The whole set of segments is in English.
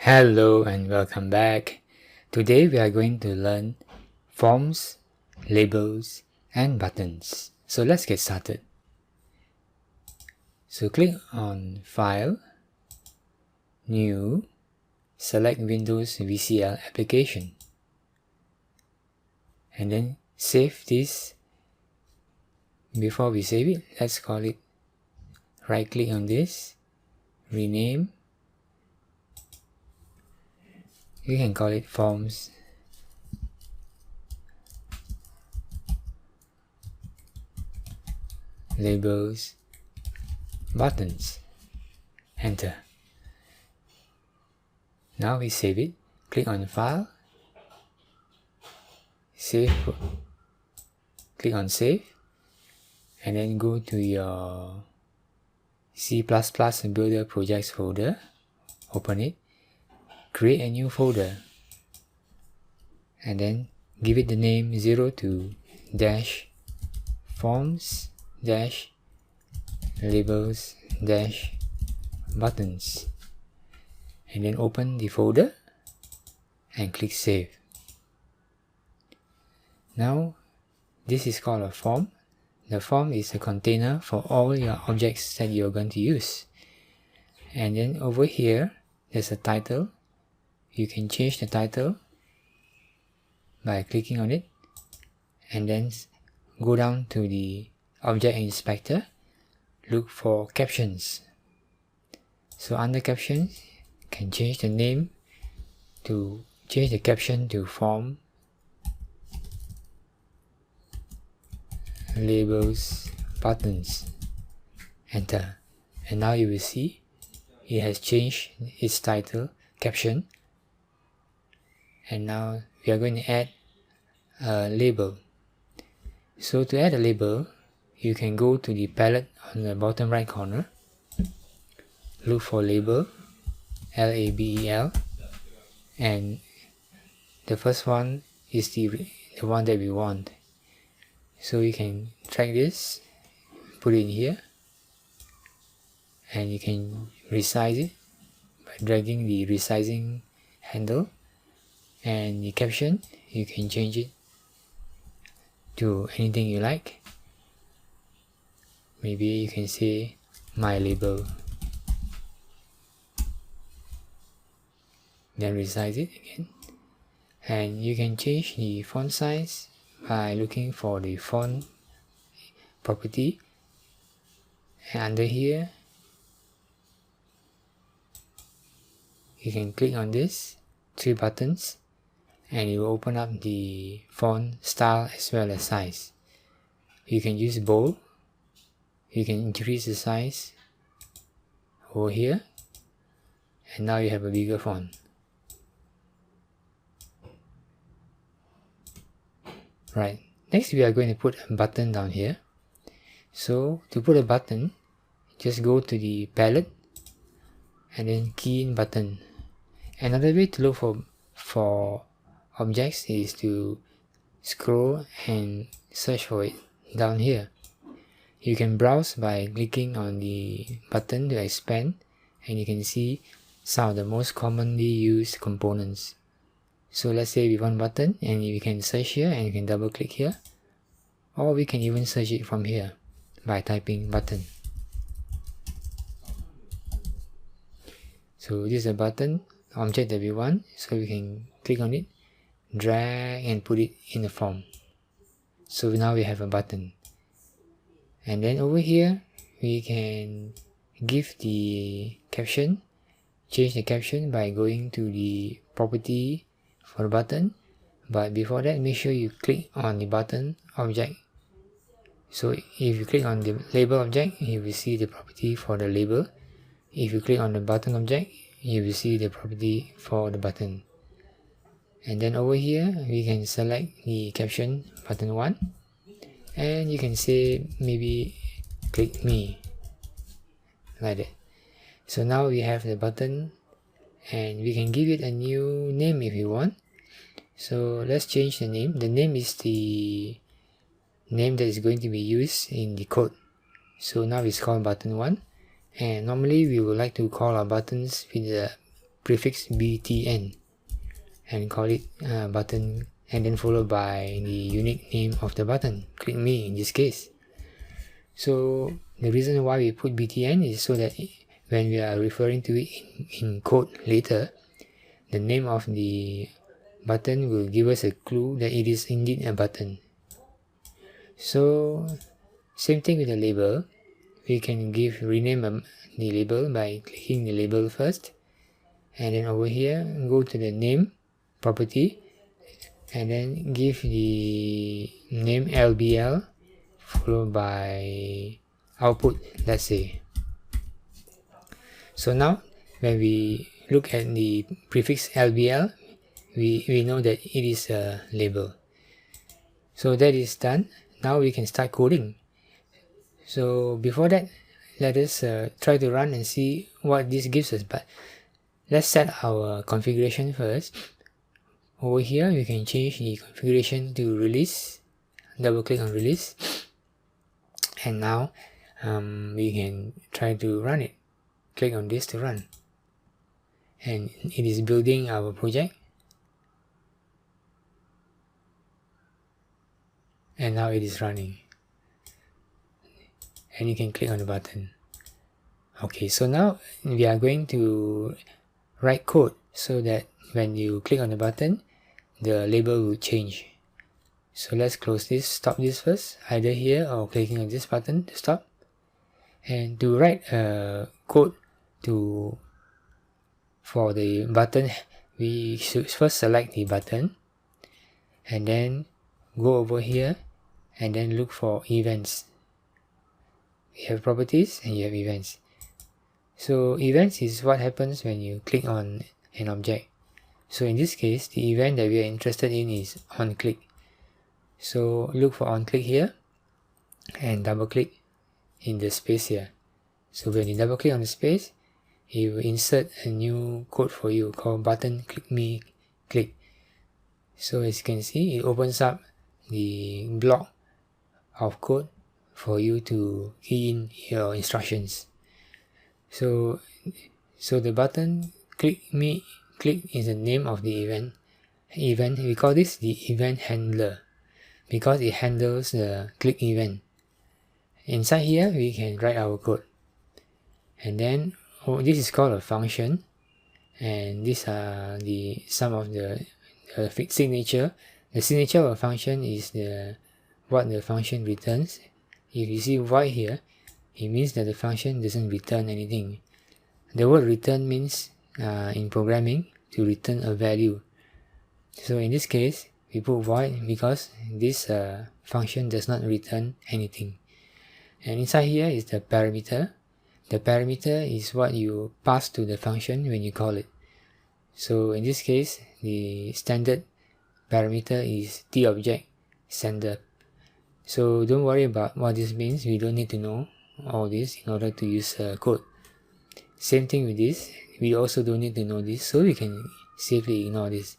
Hello and welcome back. Today we are going to learn forms, labels and buttons. So let's get started. So click on File, New, select Windows VCL application and then save this. Before we save it, let's call it, right click on this, rename. You can call it Forms, Labels, Buttons. Enter. Now we save it. Click on File, Save, click on Save, and then go to your C++ Builder Projects folder, open it, create a new folder, and then give it the name 02-forms-labels-buttons, and then open the folder and click Save. Now this is called a form. The form is a container for all your objects that you're going to use. And then over here there's a title. You can change the title by clicking on it and then go down to the object inspector, look for captions. So under captions, you can change the name to change the caption to Form, Labels, Buttons. Enter. And now you will see it has changed its title, caption. And now we are going to add a label. So to add a label, you can go to the palette on the bottom right corner, look for label, L-A-B-E-L, and the first one is the one that we want. So you can drag this, put it in here, and you can resize it by dragging the resizing handle. And the caption, you can change it to anything you like. Maybe you can say my label, then resize it again. And you can change the font size by looking for the font property, and under here you can click on this 3 buttons and it will open up the font style as well as size. You can use bold. You can increase the size over here, and now you have a bigger font. Right, next we are going to put a button down here. So to put a button, just go to the palette and then key in button. Another way to look for objects is to scroll and search for it down here. You can browse by clicking on the button to expand, and you can see some of the most commonly used components. So let's say we want button, and we can search here and you can double click here, or we can even search it from here by typing button. So this is a button object that we want, so we can click on it, drag and put it in the form. So now we have a button. And then over here we can give the caption, change the caption by going to the property for the button. But before that, make sure you click on the button object. So if you click on the label object, you will see the property for the label. If you click on the button object, you will see the property for the button. And then over here we can select the caption button 1, and you can say maybe click me, like that. So now we have the button, and we can give it a new name if you want. So let's change the name. The name is the name that is going to be used in the code. So now it's called button 1, and normally we would like to call our buttons with the prefix btn and call it button, and then followed by the unique name of the button, click me in this case. So the reason why we put btn is so that when we are referring to it in code later, the name of the button will give us a clue that it is indeed a button. So same thing with the label. We can rename the label by clicking the label first, and then over here go to the name property and then give the name LBL followed by output, let's say. So now when we look at the prefix LBL, we know that it is a label. So that is done. Now we can start coding. So before that, let us try to run and see what this gives us. But let's set our configuration first. Over here, we can change the configuration to release. Double click on release. And now we can try to run it. Click on this to run. And it is building our project. And now it is running. And you can click on the button. Okay, so now we are going to write code so that when you click on the button, the label will change. So let's close this, stop this first, either here or clicking on this button to stop. And to write code for the button, we should first select the button and then go over here and then look for events. You have properties and you have events. So events is what happens when you click on an object. So in this case, the event that we are interested in is on click. So look for on click here and double click in the space here. So when you double click on the space, it will insert a new code for you called button click me click. So as you can see, it opens up the block of code for you to key in your instructions. So the button click me click is the name of the event. We call this the event handler because it handles the click event. Inside here we can write our code, and then this is called a function, and these are some of the signature. The signature of a function is what the function returns. If you see void here, it means that the function doesn't return anything. The word return means in programming to return a value. So in this case, we put void because this function does not return anything. And inside here is the parameter. The parameter is what you pass to the function when you call it. So in this case, the standard parameter is TObject sender. So don't worry about what this means. We don't need to know all this in order to use code. Same thing with this. We also don't need to know this, so we can safely ignore this.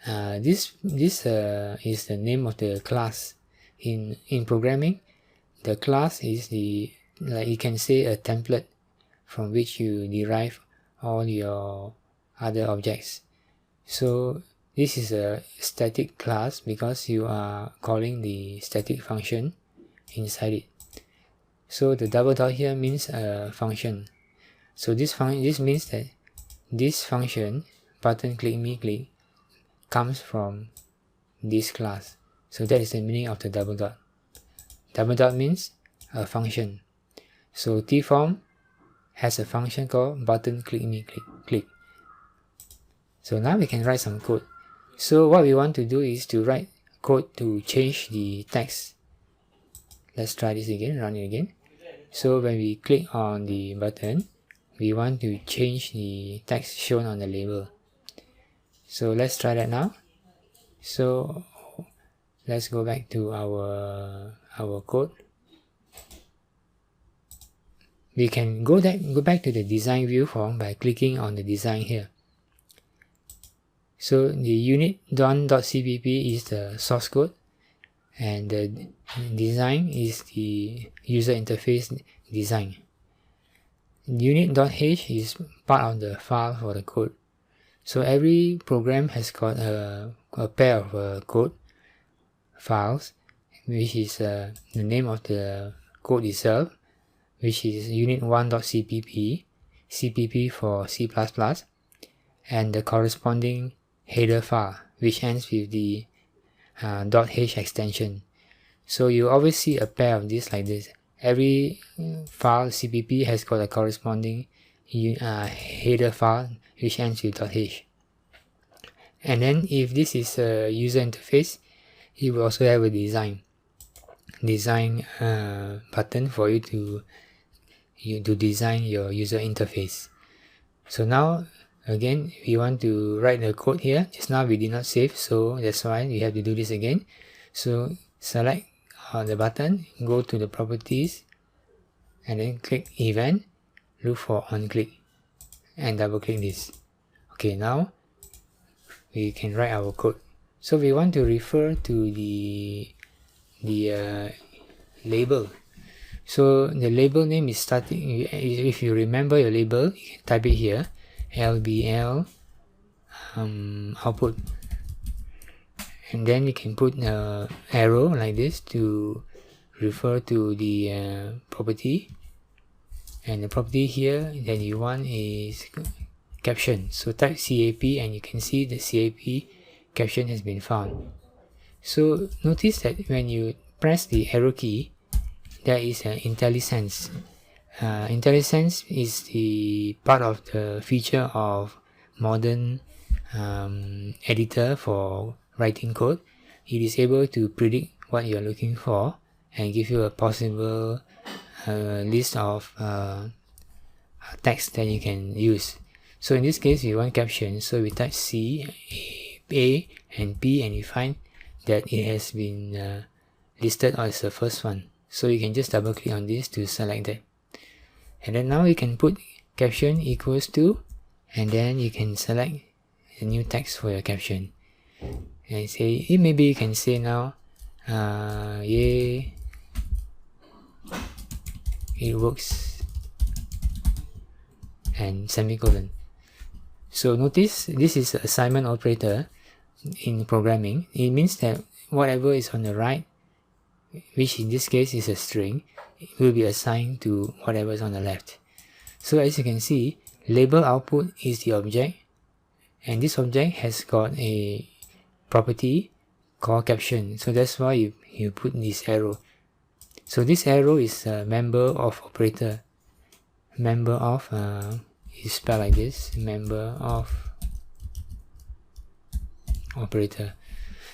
This is the name of the class. In programming, the class is like you can say a template from which you derive all your other objects. So this is a static class because you are calling the static function inside it. So the double dot here means a function. So this means that this function, button click me click, comes from this class. So that is the meaning of the double dot. Double dot means a function. So tform has a function called button click me click. So now we can write some code. So what we want to do is to write code to change the text. Let's try this again, run it again. So when we click on the button, we want to change the text shown on the label. So let's try that now. So let's go back to our code. We can go back to the design view form by clicking on the design here. So the unit.cpp is the source code, and the design is the user interface design. Unit.h is part of the file for the code. So every program has got a pair of code files, which is the name of the code itself, which is unit1.cpp, cpp for C++, and the corresponding header file, which ends with the .h extension. So you always see a pair of this like this. Every file cpp has got a corresponding header file which ends with .h. And then if this is a user interface, it will also have a design button for you to design your user interface. So now again we want to write the code here. Just now we did not save, so that's why we have to do this again. So select the button, go to the properties, and then click event, look for on click, and double click this. Okay, now we can write our code. So we want to refer to the label. So the label name is starting, if you remember your label, you can type it here, lbl output, and then you can put an arrow like this to refer to the property, and the property here that you want is caption. So type cap and you can see the cap caption has been found. So notice that when you press the arrow key, there is an IntelliSense. IntelliSense is the part of the feature of modern editor for writing code. It is able to predict what you are looking for and give you a possible list of text that you can use. So in this case we want caption, so we type C, A and P, and we find that it has been listed as the first one. So you can just double click on this to select that, and then now you can put caption equals to, and then you can select a new text for your caption and say, maybe you can say now yeah, it works, and semicolon. So notice this is an assignment operator in programming. It means that whatever is on the right, which in this case is a string, it will be assigned to whatever is on the left. So as you can see, label output is the object, and this object has got a property called caption. So that's why you put this arrow. So this arrow is a member of operator. Member of is spelled like this, member of operator.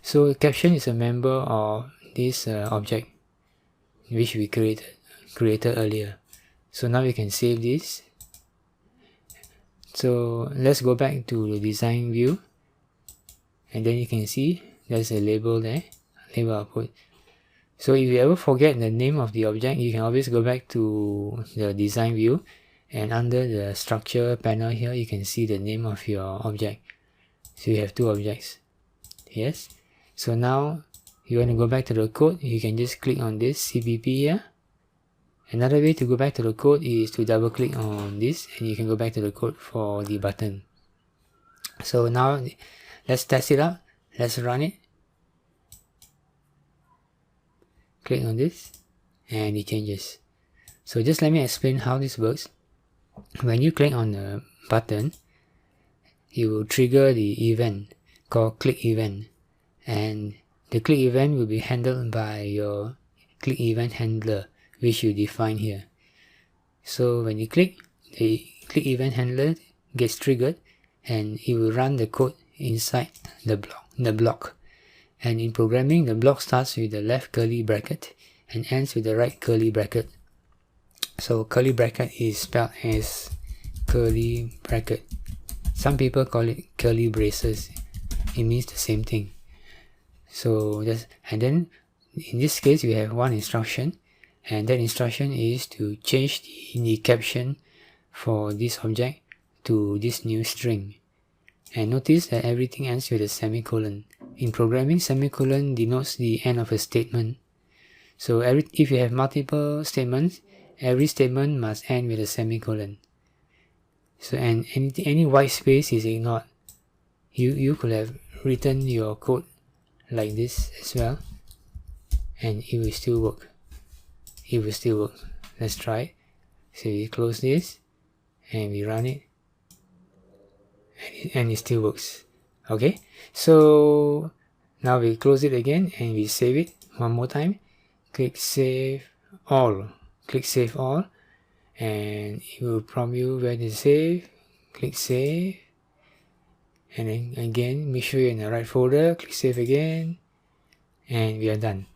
So caption is a member of this object which we created earlier. So now we can save this. So let's go back to the design view, and then you can see there's a label there, label output. So if you ever forget the name of the object, you can always go back to the design view, and under the structure panel here you can see the name of your object. So you have two objects. Yes. So now you want to go back to the code, you can just click on this cpp here. Another way to go back to the code is to double click on this, and you can go back to the code for the button. So now let's test it out. Let's run it. Click on this and it changes. So just let me explain how this works. When you click on the button, you will trigger the event called click event, and the click event will be handled by your click event handler, which you define here. So when you click, the click event handler gets triggered, and it will run the code inside the block. And in programming, the block starts with the left curly bracket and ends with the right curly bracket. So curly bracket is spelled as curly bracket. Some people call it curly braces. It means the same thing. So just, and then in this case we have one instruction, and that instruction is to change the caption for this object to this new string. And notice that everything ends with a semicolon. In programming, semicolon denotes the end of a statement. So if you have multiple statements, every statement must end with a semicolon. So and any white space is ignored. You could have written your code like this as well, and it will still work. It will still work. Let's try it. So we close this and we run it, and it still works. Okay, so now we close it again and we save it one more time. Click save all. Click save all, and it will prompt you where to save. Click save, and then again make sure you're in the right folder. Click save again, and we are done.